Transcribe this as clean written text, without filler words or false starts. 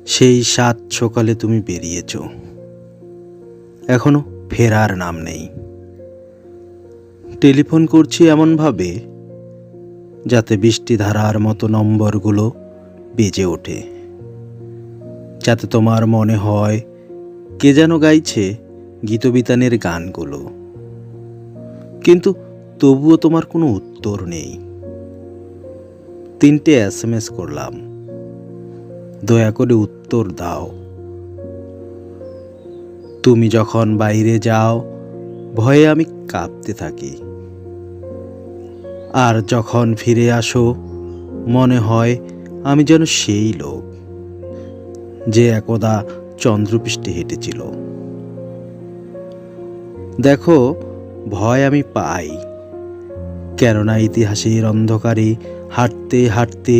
সেই ৭ সকালে তুমি বেরিয়েছ, এখনো ফেরার নাম নেই। টেলিফোন করছি এমনভাবে যাতে বৃষ্টিধারার মতো নম্বরগুলো বেজে ওঠে, যাতে তোমার মনে হয় কে যেন গাইছে গীতবিতানের গানগুলো, কিন্তু তবুও তোমার কোনো উত্তর নেই। ৩টে SMS করলাম, দয়া করে উত্তর দাও। তুমি যখন বাইরে যাও ভয়ে আমি কাঁপতে থাকি, আর যখন ফিরে আসো মনে হয় আমি যেন সেই লোক যে একদা চন্দ্রপৃষ্ঠে হেঁটেছিল। দেখো, ভয় আমি পাই, কেননা ইতিহাসের অন্ধকারে হাঁটতে হাঁটতে